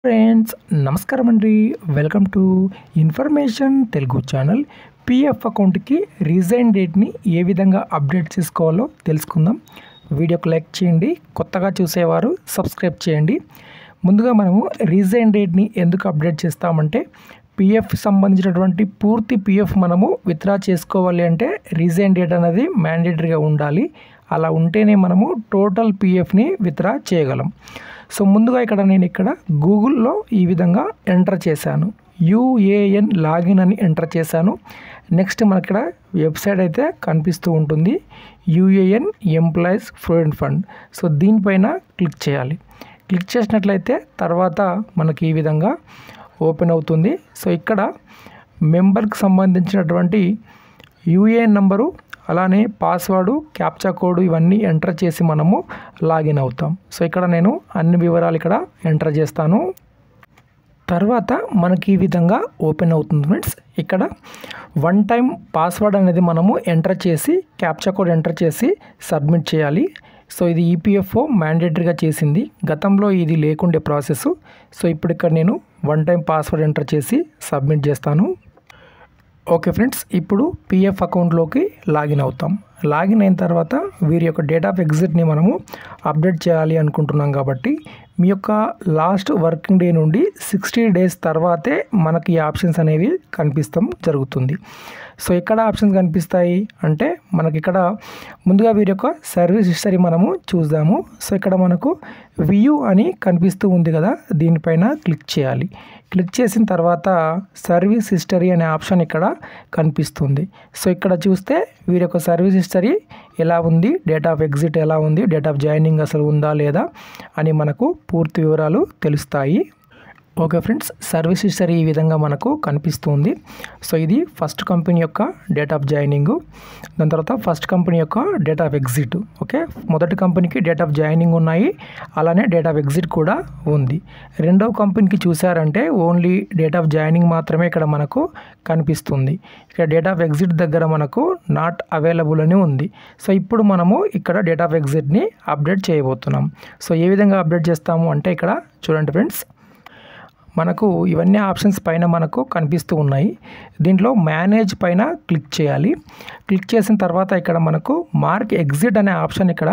Friends నమస్కారం అండి. Welcome to information Telugu channel. PF అకౌంట్కి రీజైన్ డేట్ని ఏ విధంగా అప్డేట్ చేసుకోవాలో తెలుసుకుందాం. వీడియోకి లైక్ చేయండి, కొత్తగా చూసేవారు సబ్స్క్రైబ్ చేయండి. ముందుగా మనము రీజైన్ డేట్ని ఎందుకు అప్డేట్ చేస్తామంటే పిఎఫ్ సంబంధించినటువంటి పూర్తి పిఎఫ్ మనము విత్డ్రా చేసుకోవాలి అంటే రీజైన్ డేట్ అనేది మ్యాండేటరీగా ఉండాలి. అలా ఉంటేనే మనము టోటల్ పిఎఫ్ని విత్డ్రా చేయగలం. సో ముందుగా నేను ఇక్కడ గూగుల్లో ఈ విధంగా ఎంటర్ చేశాను. యూఏఎన్ లాగిన్ అని ఎంటర్ చేశాను. నెక్స్ట్ మనకి ఇక్కడ వెబ్సైట్ అయితే కనిపిస్తూ ఉంటుంది, UAN employees provident fund. So దీనిపైన క్లిక్ చేయాలి. క్లిక్ చేసినట్లయితే తర్వాత మనకి ఈ విధంగా ఓపెన్ అవుతుంది. సో ఇక్కడ మెంబర్కి సంబంధించినటువంటి యూఏఎన్ నంబరు, అలానే పాస్వర్డ్, క్యాప్చా కోడ్ ఇవన్నీ ఎంటర్ చేసి మనము లాగిన్ అవుతాం. సో ఇక్కడ నేను అన్ని వివరాలు ఇక్కడ ఎంటర్ చేస్తాను. తర్వాత మనకి ఈ విధంగా ఓపెన్ అవుతుంది ఫ్రెండ్స్. ఇక్కడ వన్ టైం పాస్వర్డ్ అనేది మనము ఎంటర్ చేసి క్యాప్చా కోడ్ ఎంటర్ చేసి సబ్మిట్ చేయాలి. సో ఇది ఈపీఎఫ్ఓ మ్యాండేటరీగా చేసింది, గతంలో ఇది లేకుండే ప్రాసెస్. సో ఇప్పుడు ఇక్కడ నేను వన్ టైం పాస్వర్డ్ ఎంటర్ చేసి సబ్మిట్ చేస్తాను. ఓకే ఫ్రెండ్స్, ఇప్పుడు పిఎఫ్ అకౌంట్లోకి లాగిన్ అవుతాం. లాగిన్ అయిన తర్వాత వీరి యొక్క డేట్ ఆఫ్ ఎగ్జిట్ని మనము అప్డేట్ చేయాలి అనుకుంటున్నాం కాబట్టి మీ యొక్క లాస్ట్ వర్కింగ్ డే నుండి 60 డేస్ తర్వాతే మనకి ఈ ఆప్షన్స్ అనేవి కనిపిస్తాం జరుగుతుంది. సో ఎక్కడ ఆప్షన్స్ కనిపిస్తాయి అంటే మనకి ఇక్కడ ముందుగా వీరి యొక్క సర్వీస్ హిస్టరీ మనము చూద్దాము. సో ఇక్కడ మనకు వ్యూ అని కనిపిస్తూ ఉంది కదా, దీనిపైన క్లిక్ చేయాలి. క్లిక్ చేసిన తర్వాత సర్వీస్ హిస్టరీ అనే ఆప్షన్ ఇక్కడ కనిపిస్తుంది. సో ఇక్కడ చూస్తే వీరి యొక్క సర్వీస్ హిస్టరీ ఎలా ఉంది, డేట్ ఆఫ్ ఎగ్జిట్ ఎలా ఉంది, డేట్ ఆఫ్ జాయినింగ్ అసలు ఉందా లేదా అని మనకు పూర్తి వివరాలు తెలుస్తాయి. ఓకే ఫ్రెండ్స్, సర్వీస్ హిస్టరీ ఈ విధంగా మనకు కనిపిస్తుంది. సో ఇది ఫస్ట్ కంపెనీ యొక్క డేట్ ఆఫ్ జాయినింగ్, దాని తర్వాత ఫస్ట్ కంపెనీ యొక్క డేట్ ఆఫ్ ఎగ్జిట్. ఓకే, మొదటి కంపెనీకి డేట్ ఆఫ్ జాయినింగ్ ఉన్నాయి, అలానే డేట్ ఆఫ్ ఎగ్జిట్ కూడా ఉంది. రెండవ కంపెనీకి చూసారంటే ఓన్లీ డేట్ ఆఫ్ జాయినింగ్ మాత్రమే ఇక్కడ మనకు కనిపిస్తుంది. ఇక్కడ డేట్ ఆఫ్ ఎగ్జిట్ దగ్గర మనకు నాట్ అవైలబుల్ అని ఉంది. సో ఇప్పుడు మనము ఇక్కడ డేట్ ఆఫ్ ఎగ్జిట్ని అప్డేట్ చేయబోతున్నాం. సో ఏ విధంగా అప్డేట్ చేస్తాము అంటే ఇక్కడ చూడండి ఫ్రెండ్స్, మనకు ఇవన్నీ ఆప్షన్స్ పైన మనకు కనిపిస్తూ ఉన్నాయి. దీంట్లో మేనేజ్ పైన క్లిక్ చేయాలి. క్లిక్ చేసిన తర్వాత ఇక్కడ మనకు మార్క్ ఎగ్జిట్ అనే ఆప్షన్ ఇక్కడ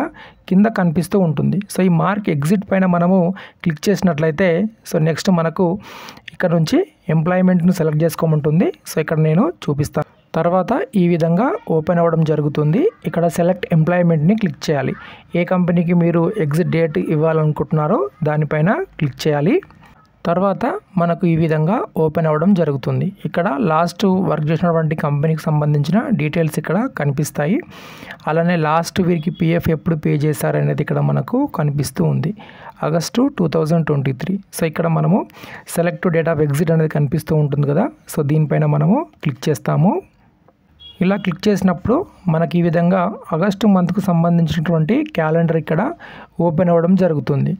కింద కనిపిస్తూ ఉంటుంది. సో ఈ మార్క్ ఎగ్జిట్ పైన మనము క్లిక్ చేసినట్లయితే సో నెక్స్ట్ మనకు ఇక్కడ నుంచి ఎంప్లాయ్మెంట్ను సెలెక్ట్ చేసుకోమంటుంది. సో ఇక్కడ నేను చూపిస్తాను. తర్వాత ఈ విధంగా ఓపెన్ అవ్వడం జరుగుతుంది. ఇక్కడ సెలెక్ట్ ఎంప్లాయ్మెంట్ని క్లిక్ చేయాలి. ఏ కంపెనీకి మీరు ఎగ్జిట్ డేట్ ఇవ్వాలనుకుంటున్నారో దానిపైన క్లిక్ చేయాలి. తర్వాత మనకు ఈ విధంగా ఓపెన్ అవ్వడం జరుగుతుంది. ఇక్కడ లాస్ట్ వర్క్ చేసినటువంటి కంపెనీకి సంబంధించిన డీటెయిల్స్ ఇక్కడ కనిపిస్తాయి. అలానే లాస్ట్ వీరికి పిఎఫ్ ఎప్పుడు పే చేశారనేది ఇక్కడ మనకు కనిపిస్తూ ఉంది, ఆగస్టు 2023. సో ఇక్కడ మనము సెలెక్ట్ డేట్ ఆఫ్ ఎగ్జిట్ అనేది కనిపిస్తూ ఉంటుంది కదా, సో దీనిపైన మనము క్లిక్ చేస్తాము. ఇలా క్లిక్ చేసినప్పుడు మనకి ఈ విధంగా ఆగస్టు మంత్కు సంబంధించినటువంటి క్యాలెండర్ ఇక్కడ ఓపెన్ అవ్వడం జరుగుతుంది.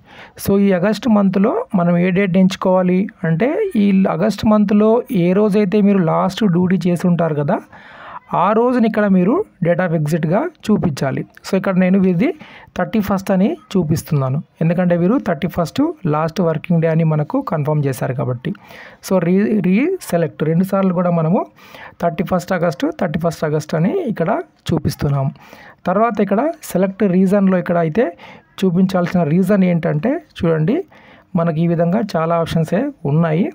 సో ఈ ఆగస్టు మంత్లో మనం ఏ డేట్ ఎంచుకోవాలి అంటే ఈ ఆగస్టు మంత్లో ఏ రోజైతే మీరు లాస్ట్ డ్యూటీ చేసి ఉంటారు కదా ఆ రోజుని ఇక్కడ మీరు డేట్ ఆఫ్ ఎగ్జిట్గా చూపించాలి. సో ఇక్కడ నేను వీరిది 31st అని చూపిస్తున్నాను, ఎందుకంటే వీరు 31st లాస్ట్ వర్కింగ్ డే అని మనకు కన్ఫర్మ్ చేశారు కాబట్టి. సో సెలెక్ట్ 2 సార్లు కూడా మనము 31st ఆగస్టు అని ఇక్కడ చూపిస్తున్నాం. తర్వాత ఇక్కడ సెలెక్ట్ రీజన్లో ఇక్కడ అయితే చూపించాల్సిన రీజన్ ఏంటంటే చూడండి, మనకి ఈ విధంగా చాలా ఆప్షన్సే ఉన్నాయి.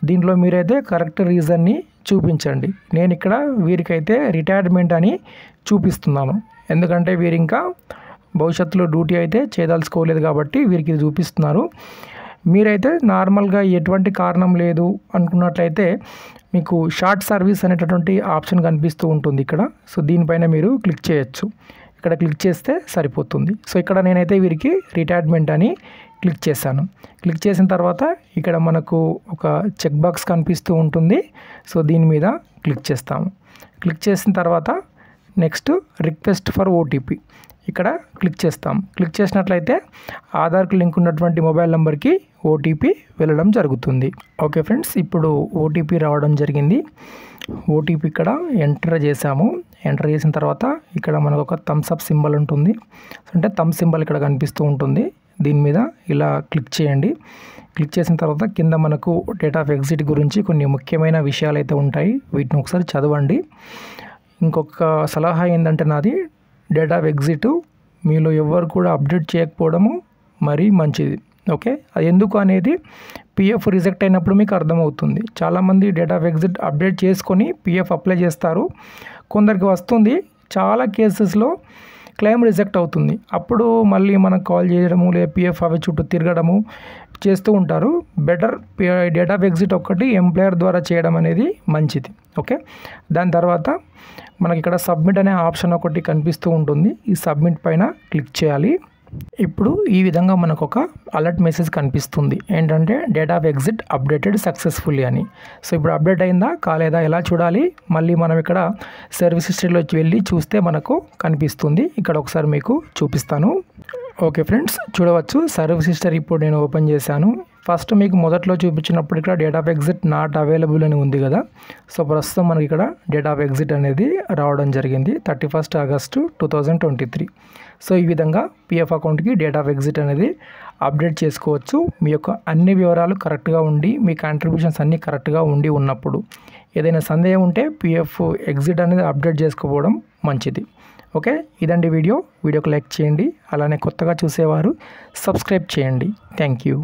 దీంట్లో మీరైతే కరెక్ట్ రీజన్ని చూపించండి. నేను ఇక్కడ వీరికైతే రిటైర్మెంట్ అని చూపిస్తున్నాను, ఎందుకంటే వీరు ఇంకా భవిష్యత్తులో డ్యూటీ అయితే చేయదలుచుకోలేదు కాబట్టి వీరికి ఇది చూపిస్తున్నారు. మీరైతే నార్మల్గా ఎటువంటి కారణం లేదు అనుకున్నట్లయితే మీకు షార్ట్ సర్వీస్ అనేటటువంటి ఆప్షన్ కనిపిస్తూ ఉంటుంది ఇక్కడ. సో దీనిపైన మీరు క్లిక్ చేయొచ్చు. ఇక్కడ క్లిక్ చేస్తే సరిపోతుంది. సో ఇక్కడ నేనైతే వీరికి రిటైర్మెంట్ అని క్లిక్ చేశాను. క్లిక్ చేసిన తర్వాత ఇక్కడ మనకు ఒక చెక్ బాక్స్ కనిపిస్తూ ఉంటుంది. సో దీని మీద క్లిక్ చేస్తాము. క్లిక్ చేసిన తర్వాత నెక్స్ట్ రిక్వెస్ట్ ఫర్ ఓటీపీ ఇక్కడ క్లిక్ చేస్తాం. క్లిక్ చేసినట్లయితే ఆధార్కి లింక్ ఉన్నటువంటి మొబైల్ నెంబర్కి ఓటీపీ వెళ్ళడం జరుగుతుంది. ఓకే ఫ్రెండ్స్, ఇప్పుడు ఓటీపీ రావడం జరిగింది. ఓటీపీ ఇక్కడ ఎంటర్ చేసాము. ఎంటర్ చేసిన తర్వాత ఇక్కడ మనకు ఒక థమ్స్ అప్ సింబల్ ఉంటుంది, అంటే థమ్ సింబల్ ఇక్కడ కనిపిస్తూ ఉంటుంది. దీని మీద ఇలా క్లిక్ చేయండి. క్లిక్ చేసిన తర్వాత కింద మనకు డేట్ ఆఫ్ ఎగ్జిట్ గురించి కొన్ని ముఖ్యమైన విషయాలు అయితే ఉంటాయి, వీటిని ఒకసారి చదవండి. ఇంకొక సలహా ఏంటంటే నాది, డేట్ ఆఫ్ ఎగ్జిట్ మీలో ఎవరు కూడా అప్డేట్ చేయకపోవడము మరీ మంచిది. ఓకే, అది ఎందుకు అనేది పిఎఫ్ రిజెక్ట్ అయినప్పుడు మీకు అర్థమవుతుంది. చాలామంది డేట్ ఆఫ్ ఎగ్జిట్ అప్డేట్ చేసుకొని పిఎఫ్ అప్లై చేస్తారు, కొందరికి వస్తుంది, చాలా కేసెస్లో క్లెయిమ్ రిజెక్ట్ అవుతుంది. అప్పుడు మళ్ళీ మనకు కాల్ చేయడము లేదా పిఎఫ్ అవి చుట్టూ తిరగడము చేస్తూ ఉంటారు. బెటర్ డేట్ ఆఫ్ ఎగ్జిట్ ఒక్కటి ఎంప్లాయర్ ద్వారా చేయడం అనేది మంచిది. ఓకే, దాని తర్వాత మనకి ఇక్కడ సబ్మిట్ అనే ఆప్షన్ ఒకటి కనిపిస్తూ ఉంటుంది. ఈ సబ్మిట్ పైన క్లిక్ చేయాలి. ఇప్పుడు ఈ విధంగా మనకు ఒక అలర్ట్ మెసేజ్ కనిపిస్తుంది, ఏంటంటే date of exit updated successfully అని. సో ఇప్పుడు అప్డేట్ అయిందా కాలేదా ఎలా చూడాలి? మళ్ళీ మనం ఇక్కడ సర్వీస్ హిస్టరీలోకి వెళ్ళి చూస్తే మనకు కనిపిస్తుంది. ఇక్కడ ఒకసారి మీకు చూపిస్తాను. ఓకే ఫ్రెండ్స్, చూడవచ్చు సర్వీస్ హిస్టరీ ఇప్పుడు నేను ఓపెన్ చేశాను. ఫస్ట్ మీకు మొదట్లో చూపించినప్పుడు ఇక్కడ date of exit not available అని ఉంది కదా. సో ప్రస్తుతం మనకి ఇక్కడ డేట్ ఆఫ్ ఎగ్జిట్ అనేది రావడం జరిగింది 31 ఆగస్టు 2023. సో ఈ విధంగా పిఎఫ్ అకౌంట్కి డేట్ ఆఫ్ ఎగ్జిట్ అనేది అప్డేట్ చేసుకోవచ్చు. మీ యొక్క అన్ని వివరాలు కరెక్ట్గా ఉండి, మీ కాంట్రిబ్యూషన్స్ అన్నీ కరెక్ట్గా ఉండి ఉన్నప్పుడు. ఏదైనా సందేహం ఉంటే పిఎఫ్ ఎగ్జిట్ అనేది అప్డేట్ చేసుకోవడం మంచిది. ఓకే, ఇదండి వీడియోకి లైక్ చేయండి, అలానే కొత్తగా చూసేవారు సబ్స్క్రైబ్ చేయండి. Thank you.